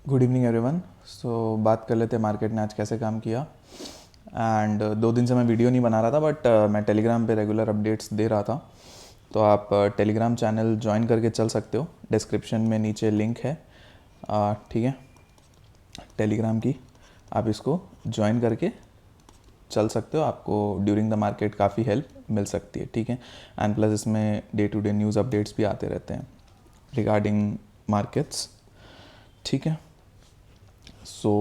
Good evening everyone. सो बात कर लेते हैं मार्केट ने आज कैसे काम किया। एंड 2 दिन से मैं वीडियो नहीं बना रहा था, बट मैं टेलीग्राम पे रेगुलर अपडेट्स दे रहा था। तो आप टेलीग्राम चैनल ज्वाइन करके चल सकते हो, डिस्क्रिप्शन में नीचे लिंक है, ठीक है, टेलीग्राम की। आप इसको ज्वाइन करके चल सकते हो, आपको ड्यूरिंग द मार्केट काफ़ी हेल्प मिल सकती है, ठीक है। एंड प्लस इसमें day to day news updates भी आते रहते हैं रिगार्डिंग मार्केट्स, ठीक है। सो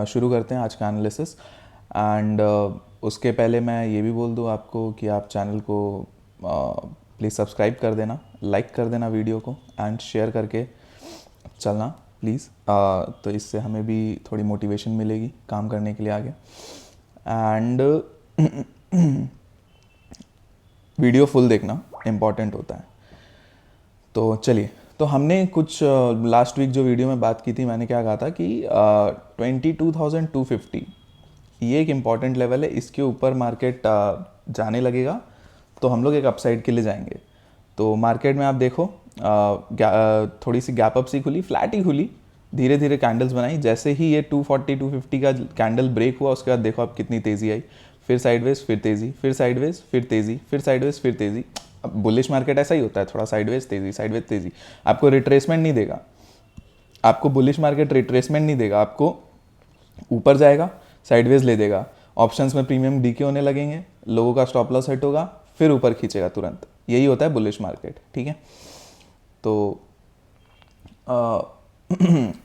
शुरू करते हैं आज का एनालिसिस। एंड उसके पहले मैं ये भी बोल दूँ आपको कि आप चैनल को प्लीज़ सब्सक्राइब कर देना, लाइक कर देना वीडियो को, एंड शेयर करके चलना प्लीज़। तो इससे हमें भी थोड़ी मोटिवेशन मिलेगी काम करने के लिए आगे। एंड वीडियो फुल देखना इम्पॉर्टेंट होता है। तो चलिए, तो हमने कुछ लास्ट वीक जो वीडियो में बात की थी, मैंने क्या कहा था कि 22,250 ये एक इम्पॉर्टेंट लेवल है। इसके ऊपर मार्केट जाने लगेगा तो हम लोग एक अपसाइड के लिए जाएंगे। तो मार्केट में आप देखो थोड़ी सी गैप अप सी खुली, फ्लैट ही खुली, धीरे धीरे कैंडल्स बनाई। जैसे ही ये 240 250 का कैंडल ब्रेक हुआ, उसके बाद देखो आप कितनी तेज़ी आई, फिर साइडवेज, फिर तेज़ी, फिर साइडवेज, फिर तेज़ी, फिर साइडवेज, फिर तेज़ी। अब बुलिश मार्केट ऐसा ही होता है, थोड़ा साइडवेज तेज़ी, साइडवेज तेज़ी, आपको रिट्रेसमेंट नहीं देगा। आपको बुलिश मार्केट रिट्रेसमेंट नहीं देगा, आपको ऊपर जाएगा, साइडवेज ले देगा, ऑप्शंस में प्रीमियम डीके होने लगेंगे, लोगों का स्टॉप लॉस हिट होगा, फिर ऊपर खींचेगा तुरंत। यही होता है बुलिश मार्केट, ठीक है। तो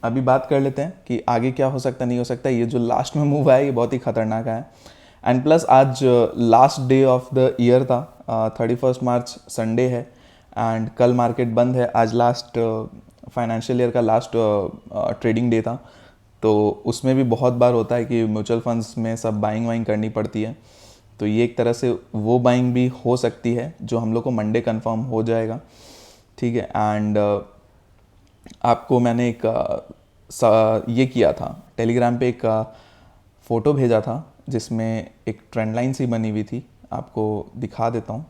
अभी बात कर लेते हैं कि आगे क्या हो सकता नहीं हो सकता। ये जो लास्ट में मूव आया ये बहुत ही खतरनाक है। एंड प्लस आज last day of the year था, 31 मार्च संडे है, एंड कल मार्केट बंद है। आज लास्ट फाइनेंशियल ईयर का लास्ट ट्रेडिंग डे था। तो उसमें भी बहुत बार होता है कि म्यूचुअल फंड्स में सब बाइंग वाइंग करनी पड़ती है। तो ये एक तरह से वो बाइंग भी हो सकती है जो हम लोग को मंडे कंफर्म हो जाएगा, ठीक है। एंड आपको मैंने एक ये किया था, टेलीग्राम पे एक फ़ोटो भेजा था जिसमें एक ट्रेंड लाइन सी बनी हुई थी, आपको दिखा देता हूँ।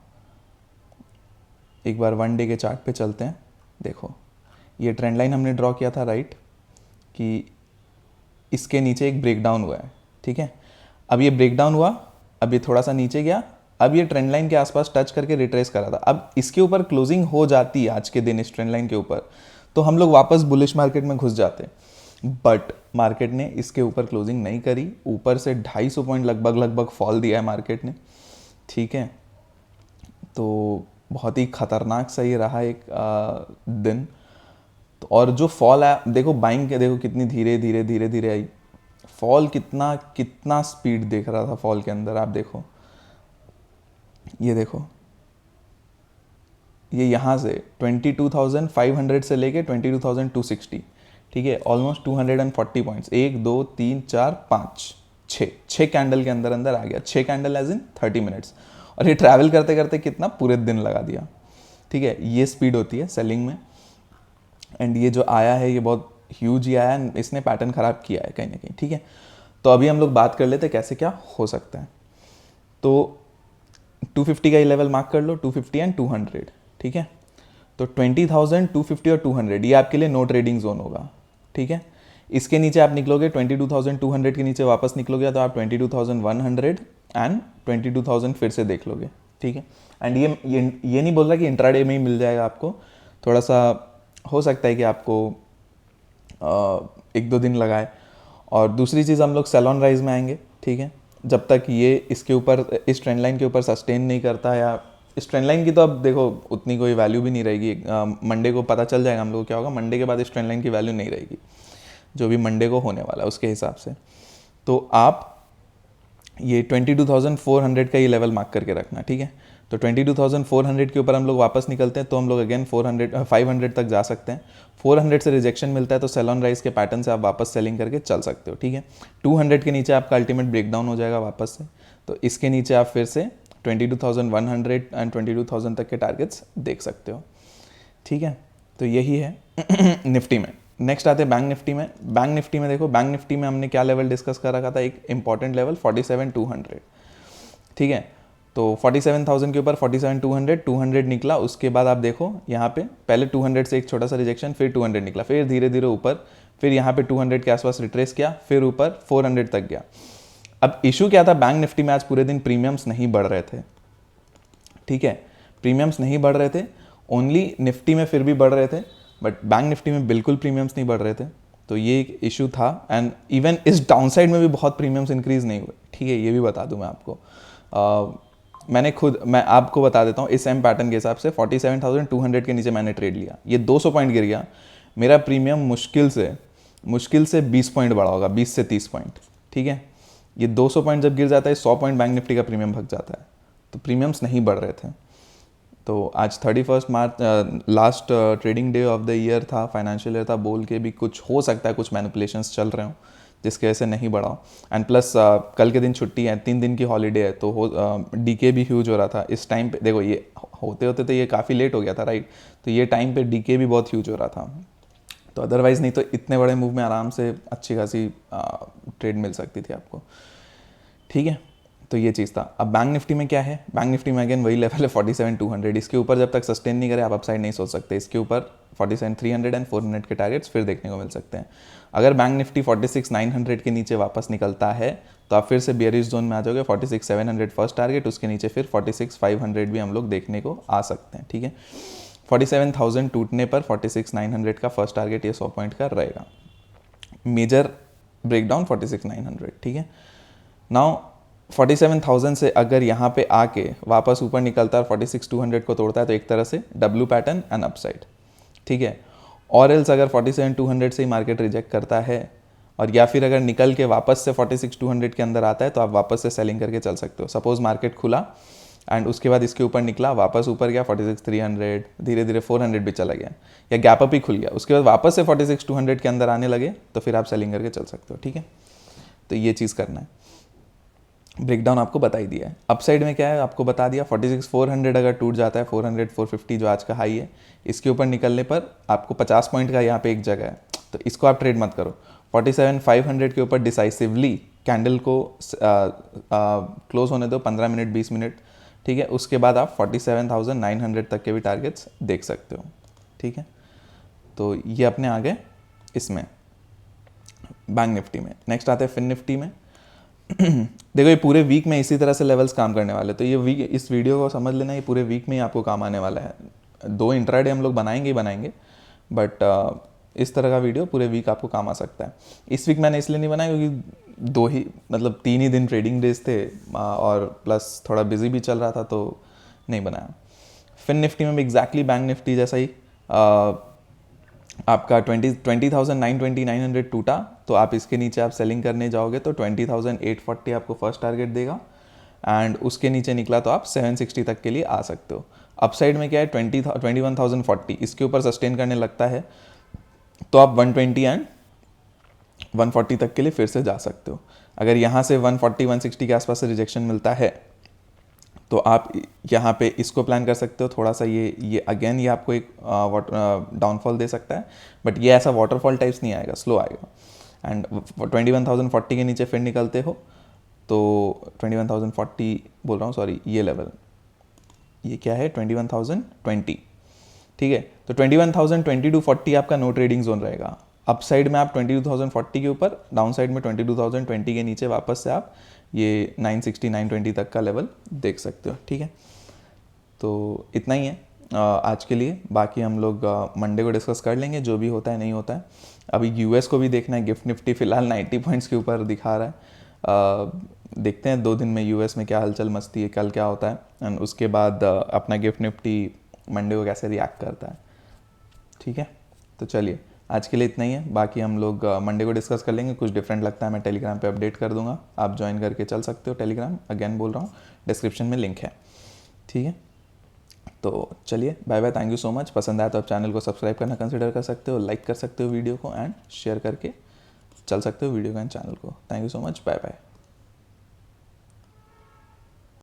एक बार 1 डे के चार्ट पे चलते हैं। देखो, ये ट्रेंड लाइन हमने ड्रॉ किया था, राइट, कि इसके नीचे एक ब्रेकडाउन हुआ है, ठीक है। अब ये ब्रेकडाउन हुआ, अब ये थोड़ा सा नीचे गया, अब ये ट्रेंड लाइन के आसपास टच करके रिट्रेस करा था। अब इसके ऊपर क्लोजिंग हो जाती है आज के दिन इस ट्रेंड लाइन के ऊपर, तो हम लोग वापस बुलिश मार्केट में घुस जाते। बट मार्केट ने इसके ऊपर क्लोजिंग नहीं करी, ऊपर से 250 पॉइंट लगभग फॉल दिया है मार्केट ने, ठीक है। तो बहुत ही खतरनाक सा ये रहा एक दिन। तो और जो फॉल है, देखो बाइंग के, देखो कितनी धीरे धीरे धीरे धीरे आई फॉल, कितना कितना स्पीड देख रहा था फॉल के अंदर। आप देखो, ये देखो, ये यहाँ से 22,500 से लेके 22,260, ठीक है, ऑलमोस्ट 240 पॉइंट्स, 1 2 3 4 5 6 कैंडल के अंदर अंदर आ गया। 6 कैंडल एज इन 30 मिनट्स, और ये ट्रैवल करते करते कितना पूरे दिन लगा दिया, ठीक है। ये स्पीड होती है सेलिंग में। एंड ये जो आया है ये बहुत ह्यूज ही आया है, इसने पैटर्न ख़राब किया है कहीं ना कहीं, ठीक है। तो अभी हम लोग बात कर लेते हैं कैसे क्या हो सकता है। तो 250 का ये लेवल मार्क कर लो, 250 एंड 200, ठीक है। तो 20,000, 250 और 200 ये आपके लिए नो ट्रेडिंग जोन होगा, ठीक है। इसके नीचे आप निकलोगे 22,200 के नीचे वापस निकलोगे तो आप 22,100 एंड 22,000 फिर से देख लोगे, ठीक है। एंड ये नहीं बोल रहा कि इंट्राडे में ही मिल जाएगा आपको, थोड़ा सा हो सकता है कि आपको 1-2 दिन लगाए। और दूसरी चीज़, हम लोग सेल ऑन राइज में आएंगे, ठीक है। जब तक ये इसके ऊपर, इस ट्रेंड लाइन के ऊपर सस्टेन नहीं करता, या इस ट्रेंड लाइन की तो अब देखो उतनी कोई वैल्यू भी नहीं रहेगी। मंडे को पता चल जाएगा हम लोग क्या होगा, मंडे के बाद इस ट्रेंड लाइन की वैल्यू नहीं रहेगी, जो भी मंडे को होने वाला है उसके हिसाब से। तो आप ये 22,400 का ये लेवल मार्क करके रखना, ठीक है। तो 22,400 के ऊपर हम लोग वापस निकलते हैं तो हम लोग अगेन 500 तक जा सकते हैं। 400 से रिजेक्शन मिलता है तो सेल ऑन राइज के पैटर्न से आप वापस सेलिंग करके चल सकते हो, ठीक है। 200 के नीचे आपका अल्टीमेट ब्रेकडाउन हो जाएगा वापस से, तो इसके नीचे आप फिर से 22,100 एंड 22,000 तक के टारगेट्स देख सकते हो, ठीक है। तो यही है निफ्टी में। नेक्स्ट आते हैं बैंक निफ्टी में। बैंक निफ्टी में देखो, बैंक निफ्टी में हमने क्या लेवल डिस्कस कर रखा था, एक इंपॉर्टेंट लेवल 47,200, ठीक है। तो 47,000 के ऊपर 47,200, 200 निकला। उसके बाद आप देखो यहाँ पे पहले 200 से एक छोटा सा रिजेक्शन, फिर 200 निकला, फिर धीरे धीरे ऊपर, फिर यहाँ पे 200 के आसपास रिट्रेस किया, फिर ऊपर 400 तक गया। अब इशू क्या था, बैंक निफ्टी में आज पूरे दिन प्रीमियम्स नहीं बढ़ रहे थे, ठीक है, प्रीमियम्स नहीं बढ़ रहे थे, ओनली निफ्टी में फिर भी बढ़ रहे थे, बट बैंक निफ्टी में बिल्कुल प्रीमियम्स नहीं बढ़ रहे थे। तो ये एक इशू था, एंड इवन इस डाउनसाइड में भी बहुत प्रीमियम्स इंक्रीज नहीं हुए, ठीक है, ये भी बता दूं मैं आपको। मैं आपको बता देता हूँ, इस एम पैटर्न के हिसाब से 47,200 के नीचे मैंने ट्रेड लिया, ये 200 पॉइंट गिर गया, मेरा प्रीमियम मुश्किल से 20 पॉइंट बढ़ा होगा, 20 से 30 पॉइंट, ठीक है। ये 200 पॉइंट जब गिर जाता है, 100 पॉइंट बैंक निफ्टी का प्रीमियम भग जाता है, तो प्रीमियम्स नहीं बढ़ रहे थे। तो आज 31 March last trading day of the year था, फाइनेंशियल ईयर था, बोल के भी कुछ हो सकता है, कुछ मैनिपुलेशंस चल रहे हों जिसकी वजह से नहीं बढ़ा। एंड प्लस कल के दिन छुट्टी है, 3 दिन की हॉलीडे है, तो डीके भी ह्यूज हो रहा था इस टाइम पे। देखो ये होते होते तो ये काफ़ी लेट हो गया था, राइट, तो ये टाइम पे डीके भी बहुत ह्यूज हो रहा था, तो अदरवाइज़ नहीं तो इतने बड़े मूव में आराम से अच्छी खासी ट्रेड मिल सकती थी आपको, ठीक है। तो ये चीज़ था। अब बैंक निफ्टी में क्या है, बैंक निफ्टी में अगेन वही लेवल है 47,200, इसके ऊपर जब तक सस्टेन नहीं करे आप अपसाइड नहीं सोच सकते। इसके ऊपर 47,300 एंड 400 के टारगेट्स फिर देखने को मिल सकते हैं। अगर बैंक निफ्टी 46,900 के नीचे वापस निकलता है तो आप फिर से बेयरिश जोन में आ जाओगे। 46,700 फर्स्ट टारगेट, उसके नीचे फिर 46,500 भी हम लोग देखने को आ सकते हैं, ठीक है। 47,000 टूटने पर 46,900 का फर्स्ट टारगेट ये 100 पॉइंट का रहेगा। मेजर ब्रेकडाउन 46,900, ठीक है। नाउ 47,000 से अगर यहाँ पे आके वापस ऊपर निकलता है 46,200 को तोड़ता है तो एक तरह से डब्ल्यू पैटर्न एंड अपसाइड, ठीक है। और एल्स अगर 47,200 से ही मार्केट रिजेक्ट करता है और या फिर अगर निकल के वापस से 46,200 के अंदर आता है तो आप वापस से सेलिंग करके चल सकते हो। सपोज मार्केट खुला एंड उसके बाद इसके ऊपर निकला, वापस ऊपर गया 46,300, धीरे धीरे 400 भी चला गया, या गैप अप ही खुल गया, उसके बाद वापस से 46,200 के अंदर आने लगे तो फिर आप सेलिंग करके चल सकते हो, ठीक है। तो ये चीज़ करना है। ब्रेकडाउन आपको बता ही दिया है। अपसाइड में क्या है आपको बता दिया, 46,400 अगर टूट जाता है, 400-450 जो आज का हाई है, इसके ऊपर निकलने पर आपको 50 पॉइंट का यहाँ पे एक जगह है, तो इसको आप ट्रेड मत करो। 47,500 के ऊपर डिसाइसिवली कैंडल को क्लोज होने दो 15 मिनट 20 मिनट, ठीक है। उसके बाद आप 47,900 तक के भी टारगेट्स देख सकते हो, ठीक है। तो ये अपने आ गए इसमें बैंक निफ्टी में। नेक्स्ट आते हैं फिन निफ्टी में। देखो ये पूरे वीक में इसी तरह से लेवल्स काम करने वाले, तो ये वीक, इस वीडियो को समझ लेना, ये पूरे वीक में ही आपको काम आने वाला है। 2 इंट्राडे हम लोग बनाएंगे ही बनाएंगे, बट इस तरह का वीडियो पूरे वीक आपको काम आ सकता है। इस वीक मैंने इसलिए नहीं बनाया क्योंकि 3 ही दिन ट्रेडिंग डेज थे और प्लस थोड़ा बिजी भी चल रहा था, तो नहीं बनाया। फिन निफ्टी में भी एग्जैक्टली बैंक निफ्टी जैसा ही आपका 20,920 टूटा, तो आप इसके नीचे आप सेलिंग करने जाओगे तो 20,840 आपको फर्स्ट टारगेट देगा, एंड उसके नीचे निकला तो आप 760 तक के लिए आ सकते हो। अपसाइड में क्या है, 21,040, इसके ऊपर सस्टेन करने लगता है तो आप 120 एंड 140 तक के लिए फिर से जा सकते हो। अगर यहाँ से 140-160 के आसपास से रिजेक्शन मिलता है तो आप यहाँ पे इसको प्लान कर सकते हो। थोड़ा सा ये अगेन ये आपको एक डाउनफॉल दे सकता है, बट ये ऐसा वाटरफॉल टाइप्स नहीं आएगा, स्लो आएगा। एंड 21,040 के नीचे फिर निकलते हो तो 21,040 बोल रहा हूँ, सॉरी, ये लेवल ये क्या है 21,020, ठीक है। तो 21,020 to 40 आपका नो ट्रेडिंग जोन रहेगा। अप साइड में आप 22,040 के ऊपर, डाउन साइड में 22,020 के नीचे वापस से आप ये 960-920 तक का लेवल देख सकते हो, ठीक है। तो इतना ही है आज के लिए। बाकी हम लोग मंडे को डिस्कस कर लेंगे जो भी होता है नहीं होता है। अभी यूएस को भी देखना है। गिफ्ट निफ्टी फिलहाल 90 पॉइंट्स के ऊपर दिखा रहा है। देखते हैं 2 दिन में यूएस में क्या हलचल मस्ती है, कल क्या होता है, एंड उसके बाद अपना गिफ्ट निफ्टी मंडे को कैसे रिएक्ट करता है, ठीक है। तो चलिए आज के लिए इतना ही है। बाकी हम लोग मंडे को डिस्कस कर लेंगे। कुछ डिफरेंट लगता है मैं टेलीग्राम पे अपडेट कर दूंगा, आप ज्वाइन करके चल सकते हो टेलीग्राम। अगेन बोल रहा हूँ, डिस्क्रिप्शन में लिंक है, ठीक है। तो चलिए bye bye, thank you so much. पसंद आया तो आप चैनल को सब्सक्राइब करना कंसिडर कर सकते हो, लाइक कर सकते हो वीडियो को, एंड शेयर करके चल सकते हो वीडियो को एंड चैनल को। Thank you so much, bye bye.